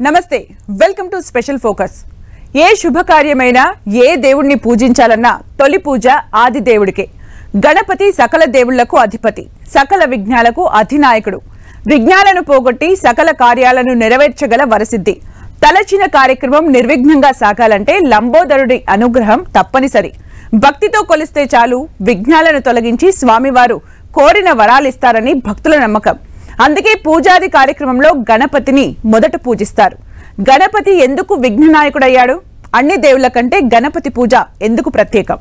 నమస్తే welcome to special focus. ఏ శుభకార్యమైనా ఏ దేవుణ్ణి పూజించాలన్నా తొలి పూజ ఆది దేవుడికే. గణపతి సకల దేవుళ్లకు అధిపతి, సకల విఘ్నాలకు అధినాయకుడు. విఘ్నాలను పోగొట్టి సకల కార్యాలను నెరవేర్చగల వరసిద్ధి. తలచిన కార్యక్రమం నిర్విఘ్నంగా సాగాలంటే లంబోదరుడి అనుగ్రహం తప్పనిసరి. భక్తితో కొలిస్తే చాలు విఘ్నాలను తొలగించి స్వామివారు కోరిన వరాలిస్తారని భక్తుల నమ్మకం. అందుకే పూజాది కార్యక్రమంలో గణపతిని మొదట పూజిస్తారు. గణపతి ఎందుకు విఘ్ననాయకుడయ్యాడు? అన్ని దేవుళ్ల కంటే గణపతి పూజ ఎందుకు ప్రత్యేకం?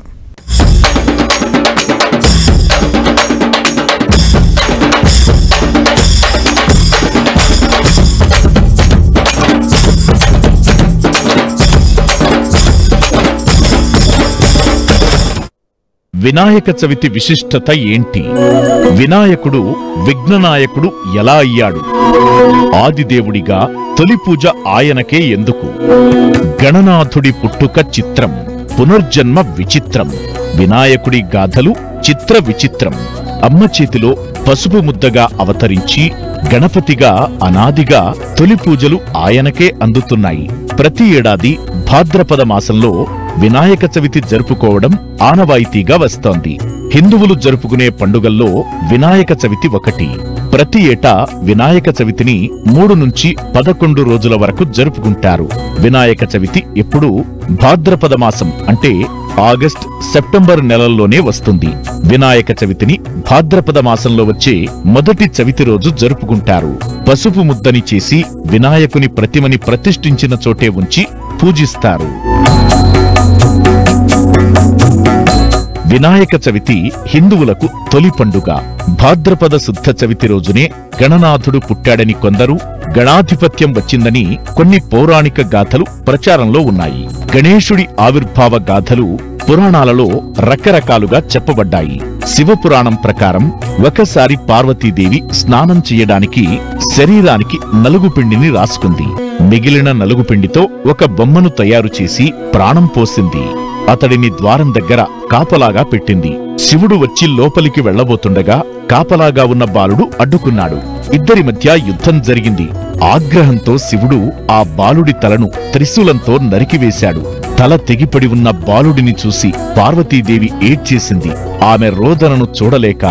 వినాయక చవితి విశిష్టత ఏంటి? వినాయకుడు విఘ్ననాయకుడు ఎలా అయ్యాడు? ఆదిదేవుడిగా తొలి పూజ ఆయనకే ఎందుకు? గణనాథుడి పుట్టుక చిత్రం, పునర్జన్మ విచిత్రం. వినాయకుడి గాథలు చిత్ర విచిత్రం. అమ్మ చేతిలో పసుపు ముద్దగా అవతరించి గణపతిగా అనాదిగా తొలి పూజలు ఆయనకే అందుతున్నాయి. ప్రతి ఏడాది భాద్రపద మాసంలో వినాయక చవితి జరుపుకోవడం ఆనవాయితీగా వస్తోంది. హిందువులు జరుపుకునే పండుగల్లో వినాయక చవితి ఒకటి. ప్రతి ఏటా వినాయక చవితిని 3 నుంచి 11 రోజుల వరకు జరుపుకుంటారు. వినాయక చవితి ఎప్పుడూ భాద్రపద మాసం అంటే ఆగస్ట్, సెప్టెంబర్ నెలల్లోనే వస్తుంది. వినాయక చవితిని భాద్రపద మాసంలో వచ్చే మొదటి చవితి రోజు జరుపుకుంటారు. పసుపు ముద్దని చేసి వినాయకుని ప్రతిమని ప్రతిష్ఠించిన చోటే ఉంచి పూజిస్తారు. వినాయక చవితి హిందువులకు తొలి పండుగ. భాద్రపద శుద్ధ చవితి రోజునే గణనాథుడు పుట్టాడని కొందరు, గణాధిపత్యం వచ్చిందని కొన్ని పౌరాణిక గాథలు ప్రచారంలో ఉన్నాయి. గణేశుడి ఆవిర్భావ గాథలు పురాణాలలో రకరకాలుగా చెప్పబడ్డాయి. శివపురాణం ప్రకారం ఒకసారి పార్వతీదేవి స్నానం చేయడానికి శరీరానికి నలుగుపిండిని రాసుకుంది. మిగిలిన నలుగుపిండితో ఒక బొమ్మను తయారు చేసి ప్రాణం పోసింది. అతడిని ద్వారం దగ్గర కాపలాగా పెట్టింది. శివుడు వచ్చి లోపలికి వెళ్లబోతుండగా కాపలాగా ఉన్న బాలుడు అడ్డుకున్నాడు. ఇద్దరి మధ్య యుద్ధం జరిగింది. ఆగ్రహంతో శివుడు ఆ బాలుడి తలను త్రిశూలంతో నరికివేశాడు. తల తెగిపడి ఉన్న బాలుడిని చూసి పార్వతీదేవి ఏడ్చేసింది. ఆమె రోదనను చూడలేక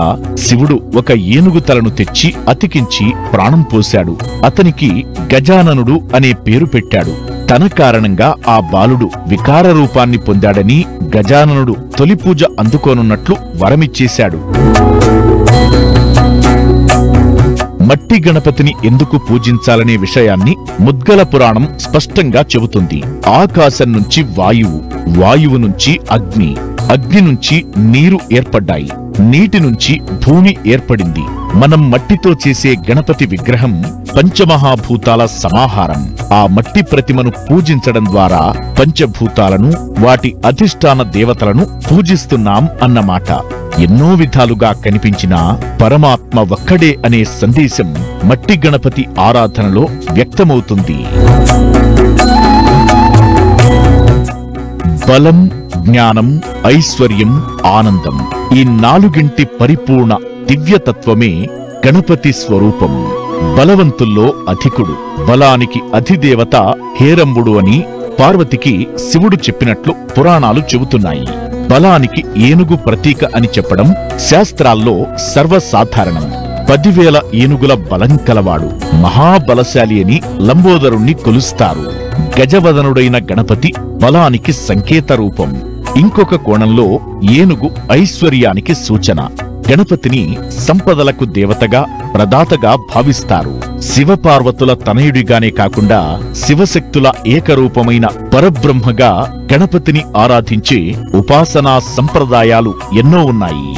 శివుడు ఒక ఏనుగు తలను తెచ్చి అతికించి ప్రాణం పోశాడు. అతనికి గజాననుడు అనే పేరు పెట్టాడు. తన కారణంగా ఆ బాలుడు వికార రూపాన్ని పొందాడని గజాననుడు తొలి పూజ అందుకోనున్నట్లు వరమిచ్చేశాడు. మట్టి గణపతిని ఎందుకు పూజించాలనే విషయాన్ని ముద్గల పురాణం స్పష్టంగా చెబుతుంది. ఆకాశం నుంచి వాయువు, వాయువు నుంచి అగ్ని, అగ్ని నుంచి నీరు ఏర్పడ్డాయి, నీటి నుంచి భూమి ఏర్పడింది. మనం మట్టితో చేసే గణపతి విగ్రహం పంచమహాభూతాల సమాహారం. ఆ మట్టి ప్రతిమను పూజించడం ద్వారా పంచభూతాలను, వాటి అధిష్టాన దేవతలను పూజిస్తున్నాం అన్నమాట. ఎన్నో విధాలుగా కనిపించిన పరమాత్మ ఒక్కడే అనే సందేశం మట్టి గణపతి ఆరాధనలో వ్యక్తమవుతుంది. బలం, జ్ఞానం, ఐశ్వర్యం, ఆనందం, ఈ నాలుగింటి పరిపూర్ణ దివ్యతత్వమే గణపతి స్వరూపం. బలవంతుల్లో అధికుడు, బలానికి అధిదేవత హేరంబుడు అని పార్వతికి శివుడు చెప్పినట్లు పురాణాలు చెబుతున్నాయి. బలానికి ఏనుగు ప్రతీక అని చెప్పడం శాస్త్రాల్లో సర్వసాధారణం. 10,000 ఏనుగుల బలం కలవాడు, మహాబలశాలి అని లంబోదరుణ్ణి కొలుస్తారు. గజవదనుడైన గణపతి బలానికి సంకేత రూపం. ఇంకొక కోణంలో ఏనుగు ఐశ్వర్యానికి సూచన. గణపతిని సంపదలకు దేవతగా, ప్రదాతగా భావిస్తారు. శివపార్వతుల తనయుడిగానే కాకుండా శివశక్తుల ఏకరూపమైన పరబ్రహ్మగా గణపతిని ఆరాధించే ఉపాసనా సంప్రదాయాలు ఎన్నో ఉన్నాయి.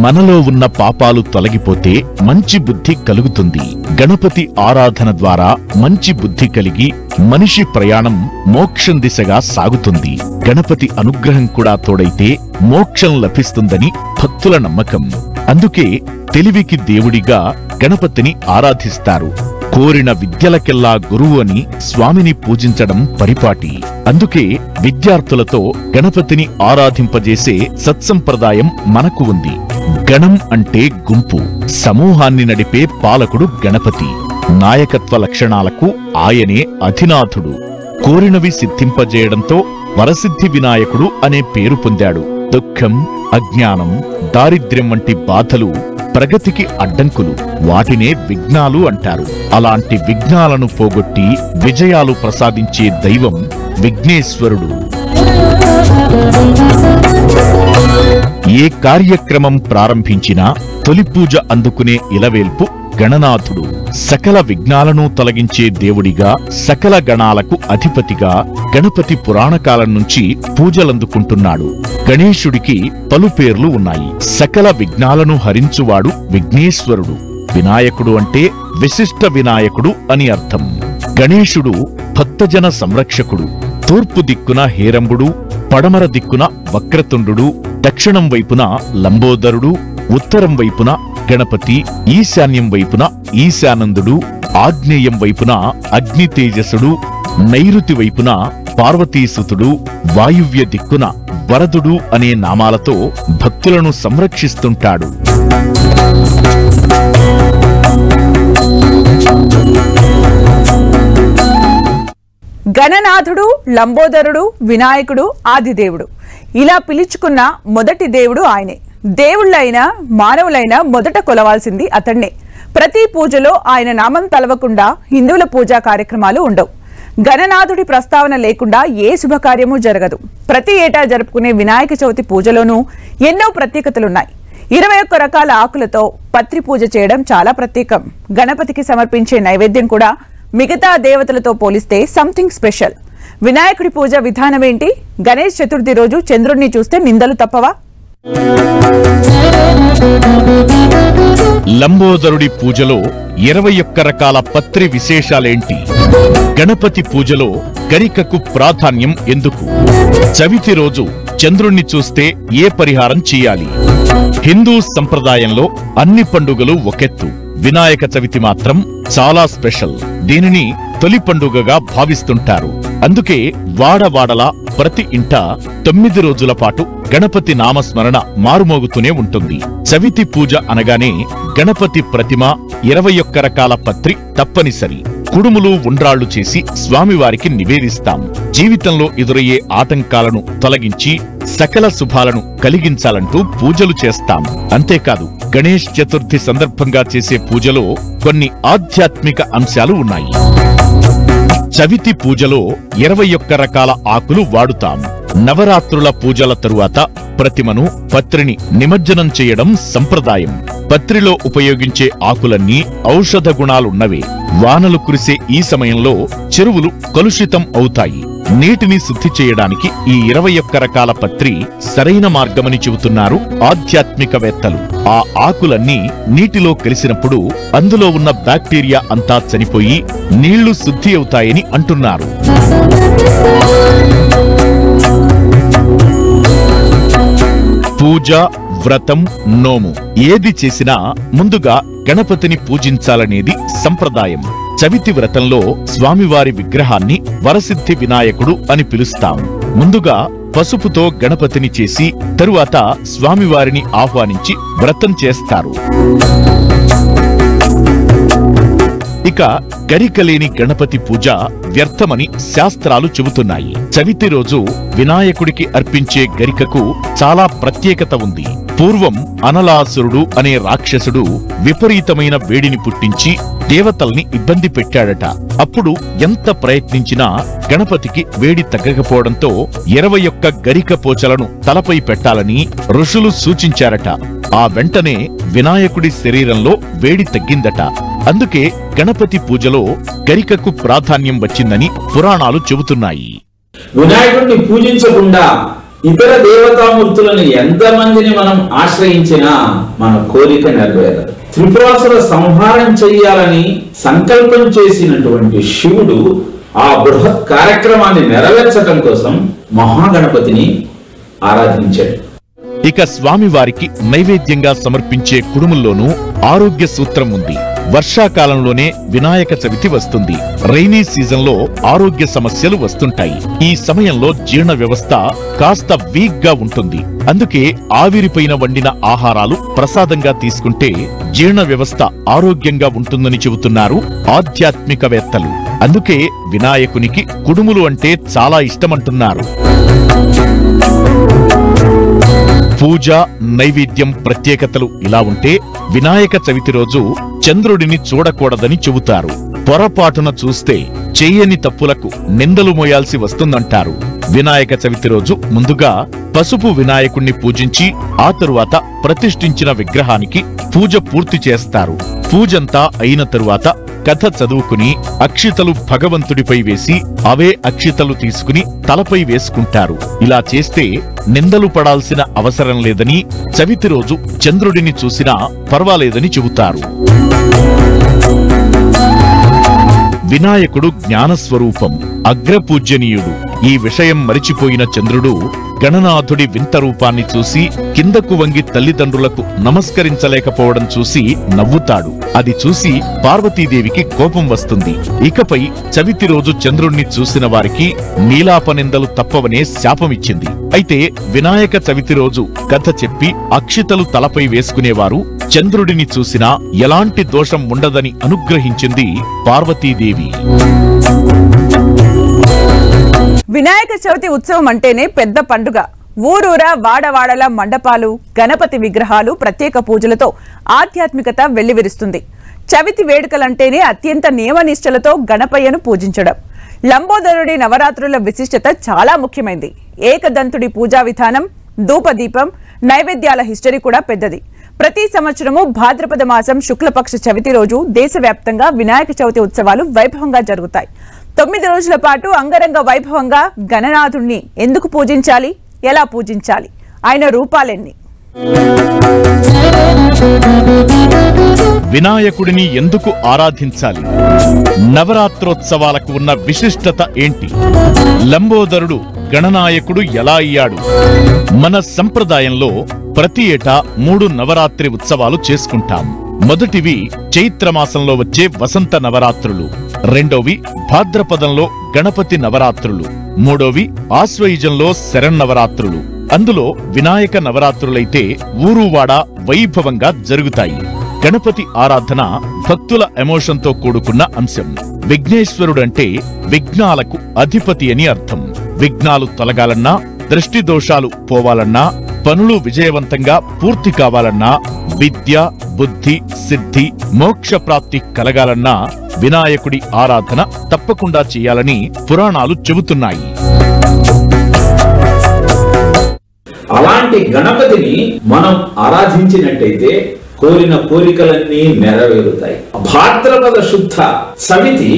మనలో ఉన్న పాపాలు తొలగిపోతే మంచి బుద్ధి కలుగుతుంది. గణపతి ఆరాధన ద్వారా మంచి బుద్ధి కలిగి మనిషి ప్రయాణం మోక్షం దిశగా సాగుతుంది. గణపతి అనుగ్రహం కూడా తోడైతే మోక్షం లభిస్తుందని భక్తుల నమ్మకం. అందుకే తెలివికి దేవుడిగా గణపతిని ఆరాధిస్తారు. కోరిన విద్యలకెల్లా గురువు అని స్వామిని పూజించడం పరిపాటి. అందుకే విద్యార్థులతో గణపతిని ఆరాధింపజేసే సత్సంప్రదాయం మనకు ఉంది. గణం అంటే గుంపు, సమూహాన్ని నడిపే పాలకుడు గణపతి. నాయకత్వ లక్షణాలకు ఆయనే అధినాథుడు. కోరినవి సిద్ధింపజేయడంతో వరసిద్ధి వినాయకుడు అనే పేరు పొందాడు. దుఃఖం, అజ్ఞానం, దారిద్ర్యం వంటి బాధలు ప్రగతికి అడ్డంకులు. వాటినే విఘ్నాలు అంటారు. అలాంటి విఘ్నాలను పోగొట్టి విజయాలు ప్రసాదించే దైవం విఘ్నేశ్వరుడు. ఏ కార్యక్రమం ప్రారంభించినా తొలి పూజ అందుకునే ఇలవేల్పు గణనాథుడు. సకల విఘ్నాలను తొలగించే దేవుడిగా, సకల గణాలకు అధిపతిగా గణపతి పురాణకాలం నుంచి పూజలందుకుంటున్నాడు. గణేశుడికి పలు పేర్లు ఉన్నాయి. సకల విఘ్నాలను హరించువాడు విఘ్నేశ్వరుడు. వినాయకుడు అంటే విశిష్ట వినాయకుడు అని అర్థం. గణేశుడు భక్తజన సంరక్షకుడు. తూర్పు దిక్కున హేరంబుడు, పడమర దిక్కున వక్రతుండు, దక్షిణం వైపున లంబోదరుడు, ఉత్తరం వైపున గణపతి, ఈశాన్యం వైపున ఈశానందుడు, ఆగ్నేయం వైపున అగ్ని తేజసుడు, నైరుతి వైపున పార్వతీసుతుడు, వాయువ్య దిక్కున వరదుడు అనే నామాలతో భక్తులను సంరక్షిస్తుంటాడు. గణనాథుడు, లంబోదరుడు, వినాయకుడు, ఆదిదేవుడు ఇలా పిలుచుకున్న మొదటి దేవుడు ఆయనే. దేవుళ్ళైనా మానవులైనా మొదట కొలవాల్సింది అతన్నే. ప్రతి పూజలో ఆయన నామం తలవకుండా హిందువుల పూజా కార్యక్రమాలు ఉండవు. గణనాథుడి ప్రస్తావన లేకుండా ఏ శుభకార్యమూ జరగదు. ప్రతి ఏటా జరుపుకునే వినాయక చవితి పూజలోనూ ఎన్నో ప్రత్యేకతలున్నాయి. 21 రకాల ఆకులతో పత్రి పూజ చేయడం చాలా ప్రత్యేకం. గణపతికి సమర్పించే నైవేద్యం కూడా మిగతా దేవతలతో పోలిస్తే సంథింగ్ స్పెషల్. వినాయకుడి పూజ విధానమేంటి? గణేష్ చతుర్థి రోజు చంద్రుడిని చూస్తే నిందలు తప్పవా? లంబోదరుడి పూజలో 21 రకాల పత్రి విశేషాలేంటి? గణపతి పూజలో గరికకు ప్రాధాన్యం ఎందుకు? చవితి రోజు చంద్రుణ్ణి చూస్తే ఏ పరిహారం చేయాలి? హిందూ సంప్రదాయంలో అన్ని పండుగలు ఒకెత్తు, వినాయక చవితి మాత్రం చాలా స్పెషల్. దీనిని తొలి పండుగగా భావిస్తుంటారు. అందుకే వాడవాడలా ప్రతి ఇంట 9 రోజుల పాటు గణపతి నామస్మరణ మారుమోగుతూనే ఉంటుంది. చవితి పూజ అనగానే గణపతి ప్రతిమ, 21 రకాల పత్రి తప్పనిసరి. కుడుములు, ఉండ్రాళ్లు చేసి స్వామివారికి నివేదిస్తాం. జీవితంలో ఎదురయ్యే ఆటంకాలను తొలగించి సకల శుభాలను కలిగించాలంటూ పూజలు చేస్తాం. అంతేకాదు, గణేష్ చతుర్థి సందర్భంగా చేసే పూజలో కొన్ని ఆధ్యాత్మిక అంశాలు ఉన్నాయి. చవితి పూజలో 21 రకాల ఆకులు వాడుతాం. నవరాత్రుల పూజల తరువాత ప్రతిమను, పత్రిని నిమజ్జనం చేయడం సంప్రదాయం. పత్రిలో ఉపయోగించే ఆకులన్నీ ఔషధ గుణాలున్నవే. వానలు కురిసే ఈ సమయంలో చెరువులు కలుషితం అవుతాయి. నీటిని శుద్ధి చేయడానికి ఈ 21 రకాల పత్రి సరైన మార్గమని చెబుతున్నారు ఆధ్యాత్మికవేత్తలు. ఆ ఆకులన్నీ నీటిలో కలిసినప్పుడు అందులో ఉన్న బ్యాక్టీరియా అంతా చనిపోయి నీళ్లు శుద్ధి అవుతాయని అంటున్నారు. పూజ, వ్రతం, నోము ఏది చేసినా ముందుగా గణపతిని పూజించాలనేది సంప్రదాయం. చవితి వ్రతంలో స్వామివారి విగ్రహాన్ని వరసిద్ధి వినాయకుడు అని పిలుస్తాం. ముందుగా పసుపుతో గణపతిని చేసి తరువాత స్వామివారిని ఆహ్వానించి వ్రతం చేస్తారు. ఇక గరికలేని గణపతి పూజ వ్యర్థమని శాస్త్రాలు చెబుతున్నాయి. చవితి రోజు వినాయకుడికి అర్పించే గరికకు చాలా ప్రత్యేకత ఉంది. పూర్వం అనలాసురుడు అనే రాక్షసుడు విపరీతమైన వేడిని పుట్టించి దేవతల్ని ఇబ్బంది పెట్టాడట. అప్పుడు ఎంత ప్రయత్నించినా గణపతికి వేడి తగ్గకపోవడంతో 21 గరిక పోచలను తలపై పెట్టాలని ఋషులు సూచించారట. ఆ వెంటనే వినాయకుడి శరీరంలో వేడి తగ్గిందట. అందుకే గణపతి పూజలో గరికకు ప్రాధాన్యం వచ్చిందని పురాణాలు చెబుతున్నాయి. వినాయకుడిని పూజించకుండా ఇతర దేవతామూర్తులను ఎంతమందిని మనం ఆశ్రయించినా మన కోరిక నెరవేరదు. త్రిపురాసుర సంహారం చెయ్యాలని సంకల్పం చేసినటువంటి శివుడు ఆ బృహత్ కార్యక్రమాన్ని నెరవేర్చడం కోసం మహాగణపతిని ఆరాధించాడు. ఇక స్వామివారికి నైవేద్యంగా సమర్పించే కుడుముల్లోనూ ఆరోగ్య సూత్రం ఉంది. వర్షాకాలంలోనే వినాయక చవితి వస్తుంది. రైనీ సీజన్లో ఆరోగ్య సమస్యలు వస్తుంటాయి. ఈ సమయంలో జీర్ణ వ్యవస్థ కాస్త వీక్ గా ఉంటుంది. అందుకే ఆవిరిపైన వండిన ఆహారాలు ప్రసాదంగా తీసుకుంటే జీర్ణ వ్యవస్థ ఆరోగ్యంగా ఉంటుందని చెబుతున్నారు ఆధ్యాత్మికవేత్తలు. అందుకే వినాయకునికి కుడుములు అంటే చాలా ఇష్టమంటున్నారు. పూజ, నైవేద్యం ప్రత్యేకతలు ఇలా ఉంటే వినాయక చవితి రోజు చంద్రుడిని చూడకూడదని చెబుతారు. పొరపాటున చూస్తే చేయని తప్పులకు నిందలు మోయాల్సి వస్తుందంటారు. వినాయక చవితి రోజు ముందుగా పసుపు వినాయకుణ్ణి పూజించి ఆ తరువాత ప్రతిష్ఠించిన విగ్రహానికి పూజ పూర్తి చేస్తారు. పూజంతా అయిన తరువాత కథ చదువుకుని అక్షితలు భగవంతుడిపై వేసి అవే అక్షితలు తీసుకుని తలపై వేసుకుంటారు. ఇలా చేస్తే నిందలు పడాల్సిన అవసరం లేదని, చవితి రోజు చంద్రుడిని చూసినా పర్వాలేదని చెబుతారు. వినాయకుడు జ్ఞానస్వరూపం, అగ్రపూజ్యనీయుడు. ఈ విషయం మరిచిపోయిన చంద్రుడు గణనాథుడి వింత రూపాన్ని చూసి కిందకు వంగి తల్లిదండ్రులకు నమస్కరించలేకపోవడం చూసి నవ్వుతాడు. అది చూసి పార్వతీదేవికి కోపం వస్తుంది. ఇకపై చవితి రోజు చంద్రుణ్ణి చూసిన వారికి నీలాపనిందలు తప్పవనే శాపమిచ్చింది. అయితే వినాయక చవితి రోజు కథ చెప్పి అక్షితలు తలపై వేసుకునేవారు చంద్రుడిని చూసినా ఎలాంటి దోషం ఉండదని అనుగ్రహించింది పార్వతీదేవి. వినాయక చవితి ఉత్సవం అంటేనే పెద్ద పండుగ. ఊరూరా వాడవాడల మండపాలు, గణపతి విగ్రహాలు, ప్రత్యేక పూజలతో ఆధ్యాత్మికత వెల్లివిరుస్తుంది. చవితి వేడుకలంటేనే అత్యంత నియమనిష్టలతో గణపయ్యను పూజించడం. లంబోదరుడి నవరాత్రుల విశిష్టత చాలా ముఖ్యమైంది. ఏకదంతుడి పూజా విధానం, ధూపదీపం, నైవేద్యాల హిస్టరీ కూడా పెద్దది. ప్రతి సంవత్సరము భాద్రపద మాసం శుక్లపక్ష చవితి రోజు దేశవ్యాప్తంగా వినాయక చవితి ఉత్సవాలు వైభవంగా జరుగుతాయి. 9 రోజుల పాటు అంగరంగ వైభవంగా గణనాథుణ్ణి ఎందుకు పూజించాలి, ఎలా పూజించాలి, ఆయన రూపాలెన్ని? వినాయకుడిని ఎందుకు ఆరాధించాలి? నవరాత్రోత్సవాలకు ఉన్న విశిష్టత ఏంటి? లంబోదరుడు గణనాయకుడు ఎలా అయ్యాడు? మన సంప్రదాయంలో ప్రతి ఏటా 3 నవరాత్రి ఉత్సవాలు చేసుకుంటాం. మొదటివి చైత్రమాసంలో వచ్చే వసంత నవరాత్రులు, రెండోవి భాద్రపదంలో గణపతి నవరాత్రులు, మూడోవి ఆశ్వయుజంలో శరన్నవరాత్రులు. అందులో వినాయక నవరాత్రులైతే ఊరువాడ వైభవంగా జరుగుతాయి. గణపతి ఆరాధన భక్తుల ఎమోషన్తో కూడుకున్న అంశం. విఘ్నేశ్వరుడంటే విఘ్నాలకు అధిపతి అని అర్థం. విఘ్నాలు తొలగాలన్నా, దృష్టి దోషాలు పోవాలన్నా, పనులు విజయవంతంగా పూర్తి కావాలన్నా, విద్య, బుద్ధి, సిద్ధి, మోక్ష ప్రాప్తి కలగాలన్నా వినాయకుడి ఆరాధన తప్పకుండా చేయాలని పురాణాలు చెబుతున్నాయి. అలాంటి గణపతిని మనం ఆరాధించినట్టయితే కోరిన కోరికలన్నీ నెరవేరుతాయి. భాద్రపద శుద్ధ చవితి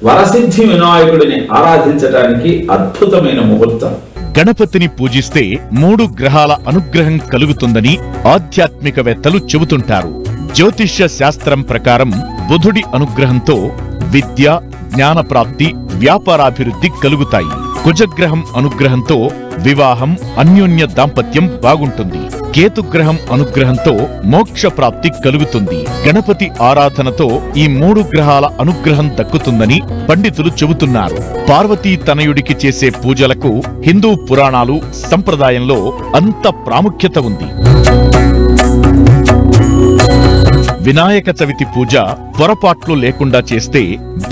వరసిద్ధి వినాయకుడిని ఆరాధించడానికి అద్భుతమైన ముహూర్తం. గణపతిని పూజిస్తే 3 గ్రహాల అనుగ్రహం కలుగుతుందని ఆధ్యాత్మికవేత్తలు చెబుతుంటారు. జ్యోతిష్య శాస్త్రం ప్రకారం బుధుడి అనుగ్రహంతో విద్య, జ్ఞానప్రాప్తి, వ్యాపారాభివృద్ధి కలుగుతాయి. కుజగ్రహం అనుగ్రహంతో వివాహం, అన్యోన్య దాంపత్యం బాగుంటుంది. కేతుగ్రహం అనుగ్రహంతో మోక్ష ప్రాప్తి కలుగుతుంది. గణపతి ఆరాధనతో ఈ 3 గ్రహాల అనుగ్రహం దక్కుతుందని పండితులు చెబుతున్నారు. పార్వతీ తనయుడికి చేసే పూజలకు హిందూ పురాణాలు, సంప్రదాయంలో అంత ప్రాముఖ్యత ఉంది. వినాయక చవితి పూజ పొరపాట్లు లేకుండా చేస్తే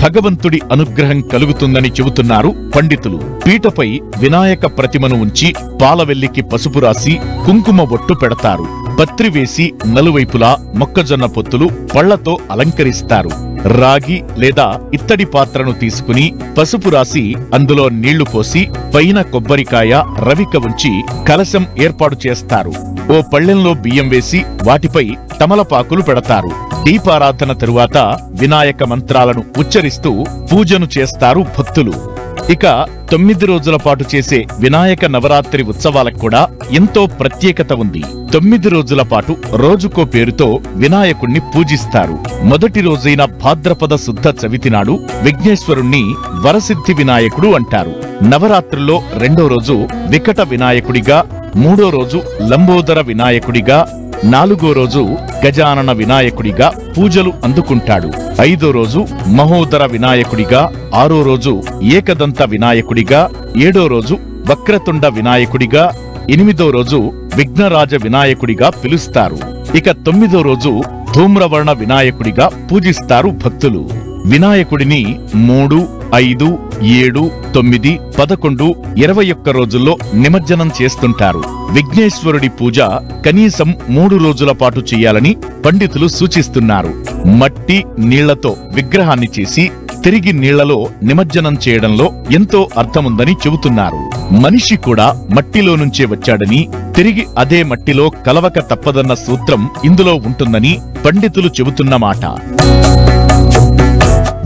భగవంతుడి అనుగ్రహం కలుగుతుందని చెబుతున్నారు పండితులు. పీటపై వినాయక ప్రతిమను ఉంచి పాలవెల్లికి పసుపు రాసి కుంకుమ బొట్టు పెడతారు. పత్రి వేసి నలువైపులా మొక్కజొన్న పొత్తులు పళ్లతో అలంకరిస్తారు. రాగి లేదా ఇత్తడి పాత్రను తీసుకుని పసుపు రాసి అందులో నీళ్లు పోసి పైన కొబ్బరికాయ, రవిక ఉంచి కలశం ఏర్పాటు చేస్తారు. ఓ పళ్ళెంలో బియ్యం వేసి వాటిపై తమలపాకులు పెడతారు. దీపారాధన తరువాత వినాయక మంత్రాలను ఉచ్చరిస్తూ పూజను చేస్తారు భక్తులు. ఇక 9 రోజుల పాటు చేసే వినాయక నవరాత్రి ఉత్సవాలకు కూడా ఎంతో ప్రత్యేకత ఉంది. 9 రోజుల పాటు రోజుకో పేరుతో వినాయకుణ్ణి పూజిస్తారు. మొదటి రోజైన భాద్రపద శుద్ధ చవితి నాడు విఘ్నేశ్వరుణ్ణి వరసిద్ధి వినాయకుడు అంటారు. నవరాత్రుల్లో 2వ రోజు వికట వినాయకుడిగా, 3వ రోజు లంబోదర వినాయకుడిగా, 4వ రోజు గజానన వినాయకుడిగా పూజలు అందుకుంటాడు. 5వ రోజు మహోదర వినాయకుడిగా, 6వ రోజు ఏకదంత వినాయకుడిగా, 7వ రోజు వక్రతుండ వినాయకుడిగా, 8వ రోజు విఘ్నరాజ వినాయకుడిగా పిలుస్తారు. ఇక 9వ రోజు ధూమ్రవర్ణ వినాయకుడిగా పూజిస్తారు భక్తులు. వినాయకుడిని 3, 5, 7, 9, 11, 21 రోజుల్లో నిమజ్జనం చేస్తుంటారు. విఘ్నేశ్వరుడి పూజ కనీసం 3 రోజుల పాటు చేయాలని పండితులు సూచిస్తున్నారు. మట్టి నీళ్లతో విగ్రహాన్ని చేసి తిరిగి నీళ్లలో నిమజ్జనం చేయడంలో ఎంతో అర్థముందని చెబుతున్నారు. మనిషి కూడా మట్టిలో నుంచే వచ్చాడని, తిరిగి అదే మట్టిలో కలవక తప్పదన్న సూత్రం ఇందులో ఉంటుందని పండితులు చెబుతున్నమాట.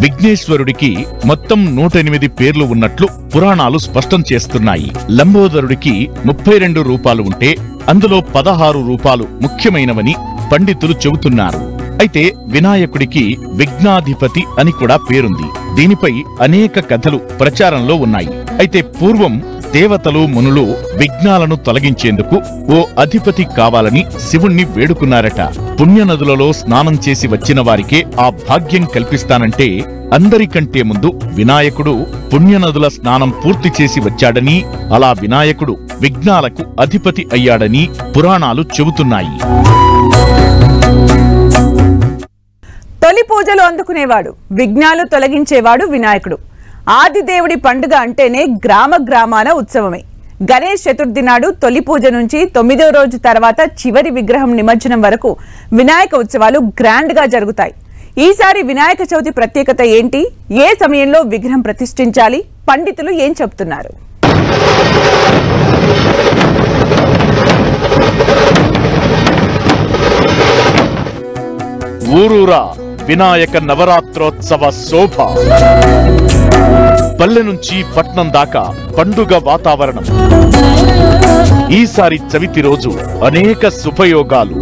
విఘ్నేశ్వరుడికి మొత్తం 108 పేర్లు ఉన్నట్లు పురాణాలు స్పష్టం చేస్తున్నాయి. లంబోదరుడికి 32 రూపాలు ఉంటే అందులో 16 రూపాలు ముఖ్యమైనవని పండితులు చెబుతున్నారు. అయితే వినాయకుడికి విఘ్నాధిపతి అని కూడా పేరుంది. దీనిపై అనేక కథలు ప్రచారంలో ఉన్నాయి. అయితే పూర్వం దేవతలు మునులు విఘ్నాలను తొలగించేందుకు ఓ అధిపతి కావాలని శివుణ్ణి వేడుకున్నారట. పుణ్యనదులలో స్నానం చేసి వచ్చిన వారికే ఆ భాగ్యం కల్పిస్తానంటే అందరికంటే ముందు వినాయకుడు పుణ్యనదుల స్నానం పూర్తి చేసి వచ్చాడని, అలా వినాయకుడు విఘ్నాలకు అధిపతి అయ్యాడని పురాణాలు చెబుతున్నాయి. తొలి పూజలు అందుకునేవాడు, విఘ్నాలు తొలగించేవాడు వినాయకుడు. ఆదిదేవుడి పండుగ అంటేనే గ్రామాన ఉత్సవమే. గణేష్ చతుర్థి నాడు తొలి పూజ నుంచి 9వ రోజు తర్వాత చివరి విగ్రహం నిమజ్జనం వరకు వినాయక ఉత్సవాలు గ్రాండ్ గా జరుగుతాయి. ఈసారి వినాయక చవితి ప్రత్యేకత ఏంటి? ఏ సమయంలో విగ్రహం ప్రతిష్ఠించాలి? పండితులు ఏం చెప్తున్నారు? ఊరూరా వినాయక నవరాత్రోత్సవ శోభ. పల్లె నుంచి పట్నం దాకా పండుగ వాతావరణం. ఈసారి చవితి రోజు అనేక శుభయోగాలు.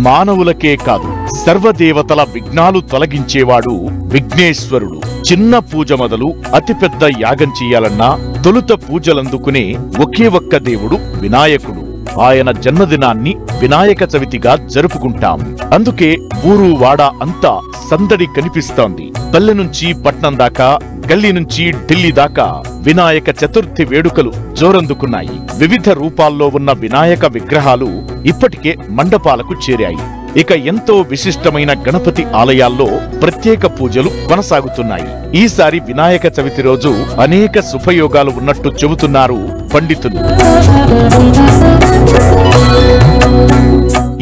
మానవులకే కాదు, సర్వదేవతల విఘ్నాలు తొలగించేవాడు విఘ్నేశ్వరుడు. చిన్న పూజ మొదలు అతిపెద్ద యాగం చెయ్యాలన్నా తొలుత పూజలందుకునే ఒకే ఒక్క దేవుడు వినాయకుడు. ఆయన జన్మదినాన్ని వినాయక చవితిగా జరుపుకుంటాం. అందుకే ఊరు వాడ అంతా సందడి కనిపిస్తోంది. పల్లె నుంచి పట్నం దాకా, గల్లీ నుంచి ఢిల్లీ దాకా వినాయక చతుర్థి వేడుకలు జోరందుకున్నాయి. వివిధ రూపాల్లో ఉన్న వినాయక విగ్రహాలు ఇప్పటికే మండపాలకు చేరాయి. ఇక ఎంతో విశిష్టమైన గణపతి ఆలయాల్లో ప్రత్యేక పూజలు కొనసాగుతున్నాయి. ఈసారి వినాయక చవితి రోజు అనేక శుభయోగాలు ఉన్నట్టు చెబుతున్నారు పండితులు.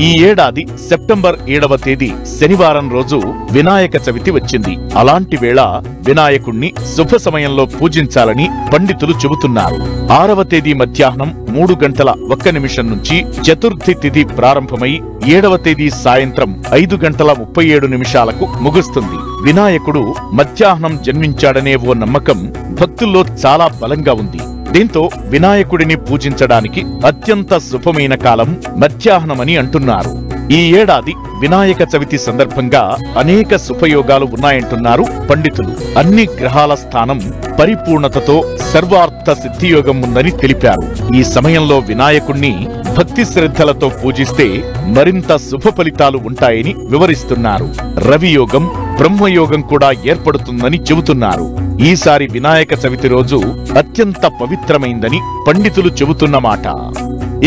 ఈ ఏడాది సెప్టెంబర్ 7వ తేదీ శనివారం రోజు వినాయక చవితి వచ్చింది. అలాంటి వేళ వినాయకుణ్ణి శుభ సమయంలో పూజించాలని పండితులు చెబుతున్నారు. 6వ తేదీ మధ్యాహ్నం 3:01 నుంచి చతుర్థి తిథి ప్రారంభమై 7వ తేదీ సాయంత్రం 5:37 ముగుస్తుంది. వినాయకుడు మధ్యాహ్నం జన్మించాడనే ఓ నమ్మకం భక్తుల్లో చాలా బలంగా ఉంది. దీంతో వినాయకుడిని పూజించడానికి అత్యంత శుభమైన కాలం మధ్యాహ్నమని అంటున్నారు. ఈ ఏడాది వినాయక చవితి సందర్భంగా అనేక శుభయోగాలు ఉన్నాయంటున్నారు పండితులు. అన్ని గ్రహాల స్థానం పరిపూర్ణతతో సర్వార్థ సిద్ధియోగం ఉందని తెలిపారు. ఈ సమయంలో వినాయకుణ్ణి భక్తి శ్రద్ధలతో పూజిస్తే మరింత శుభ ఫలితాలు ఉంటాయని వివరిస్తున్నారు. రవియోగం, బ్రహ్మయోగం కూడా ఏర్పడుతుందని చెబుతున్నారు. ఈసారి వినాయక చవితి రోజు అత్యంత పవిత్రమైందని పండితులు చెబుతున్నమాట.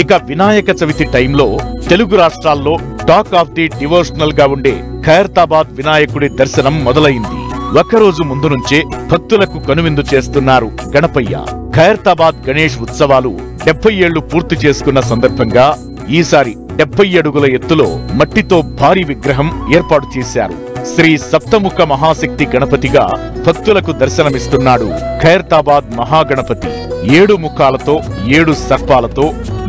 ఇక వినాయక చవితి టైంలో తెలుగు రాష్ట్రాల్లో టాక్ ఆఫ్ ది డివోషనల్ గా ఉండే ఖైరతాబాద్ వినాయకుడి దర్శనం మొదలైంది. ఒకరోజు ముందు నుంచే భక్తులకు కనువిందు చేస్తున్నారు గణపయ్య. ఖైరతాబాద్ గణేష్ ఉత్సవాలు 70 ఏళ్లు పూర్తి చేసుకున్న సందర్భంగా ఈసారి 70 అడుగుల ఎత్తులో మట్టితో భారీ విగ్రహం ఏర్పాటు చేశారు. శ్రీ సప్తముఖ మహాశక్తి గణపతిగా భక్తులకు దర్శనమిస్తున్నాడు ఖైరతాబాద్ మహాగణపతి. 7 ముఖాలతో 7 సర్పాలతో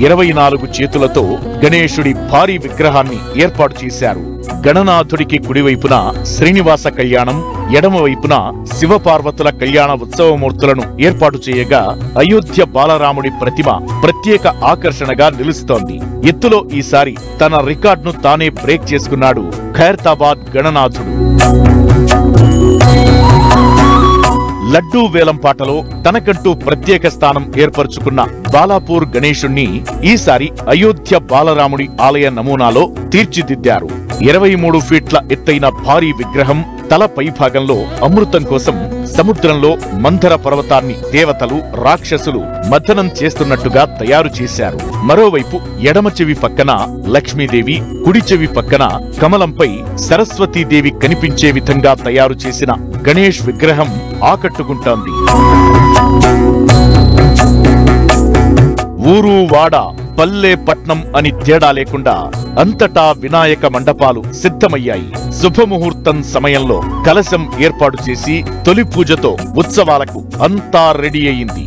24 చేతులతో గణేశుడి భారీ విగ్రహాన్ని ఏర్పాటు చేశారు. గణనాథుడికి కుడివైపున శ్రీనివాస కళ్యాణం, ఎడమవైపున శివపార్వతుల కళ్యాణ ఉత్సవమూర్తులను ఏర్పాటు చేయగా అయోధ్య బాలరాముడి ప్రతిమ ప్రత్యేక ఆకర్షణగా నిలుస్తోంది. ఎత్తులో ఈసారి తన రికార్డును తానే బ్రేక్ చేసుకున్నాడు ఖైరతాబాద్ గణనాథుడు. లడ్డూ వేలంపాటలో తనకంటూ ప్రత్యేక స్థానం ఏర్పరచుకున్న బాలాపూర్ గణేశుణ్ణి ఈసారి అయోధ్య బాలరాముడి ఆలయ నమూనాలో తీర్చిదిద్దారు. 23 ఫీట్ల ఎత్తైన భారీ విగ్రహం తల పైభాగంలో అమృతం కోసం సముద్రంలో మంథర పర్వతాన్ని దేవతలు, రాక్షసులు మథనం చేస్తున్నట్టుగా తయారు చేశారు. మరోవైపు ఎడమ చెవి పక్కన లక్ష్మీదేవి, కుడి చెవి పక్కన కమలంపై సరస్వతీదేవి కనిపించే విధంగా తయారు చేసిన గణేష్ విగ్రహం ఆకట్టుకుంటోంది. ఊరు వాడ, పల్లె పట్నం అని తేడా లేకుండా అంతటా వినాయక మండపాలు సిద్ధమయ్యాయి. శుభముహూర్తం సమయంలో కలశం ఏర్పాటు చేసి తొలి పూజతో ఉత్సవాలకు అంతా రెడీ అయింది.